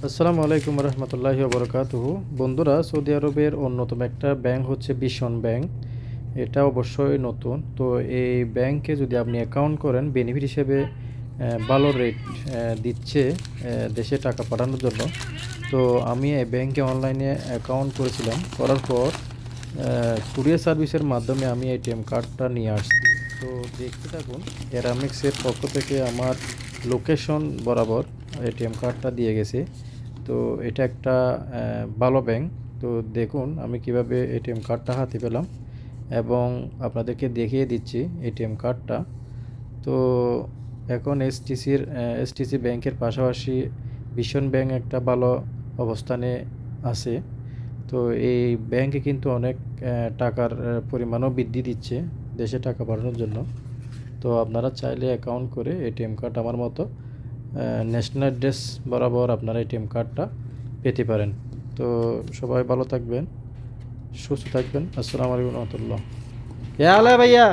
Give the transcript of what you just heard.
আসসালামু আলাইকুম রহমতুল্লাহি বরকাতুহু। বন্ধুরা, সৌদি আরবের অন্যতম একটা ব্যাংক হচ্ছে বিশন ব্যাংক। এটা অবশ্যই নতুন। তো এই ব্যাংকে যদি আপনি অ্যাকাউন্ট করেন, বেনিফিট হিসেবে ভালো রেট দিচ্ছে দেশে টাকা পাঠানোর জন্য। তো আমি এই ব্যাংকে অনলাইনে অ্যাকাউন্ট করেছিলাম, করার পর কুরিয়ার সার্ভিসের মাধ্যমে আমি এটিএম কার্ডটা নিয়ে আসছি। তো দেখতে থাকুন, এরামিক্সের পক্ষ থেকে আমার লোকেশন বরাবর এটিএম কার্ডটা দিয়ে গেছে। তো এটা একটা ভালো ব্যাংক। তো দেখুন আমি কিভাবে এটিএম কার্ডটা হাতে পেলাম এবং আপনাদেরকে দেখিয়ে দিচ্ছি এটিএম কার্ডটা। তো এখন এসটিসি ব্যাংকের পাশাপাশি ভীষণ ব্যাংক একটা ভালো অবস্থানে আছে। তো এই ব্যাংকে কিন্তু অনেক টাকার পরিমাণও বৃদ্ধি দিচ্ছে দেশে টাকা পাঠানোর জন্য। তো আপনারা চাইলে অ্যাকাউন্ট করে এটিএম কার্ড আমার মতো ন্যাশনাল অ্যাড্রেস বরাবর আপনারা এটিএম কার্ডটা পেতে পারেন। তো সবাই ভালো থাকবেন, সুস্থ থাকবেন। আসসালামু আলাইকুম রহমতুল্লাহ। क्या हाल है भैया?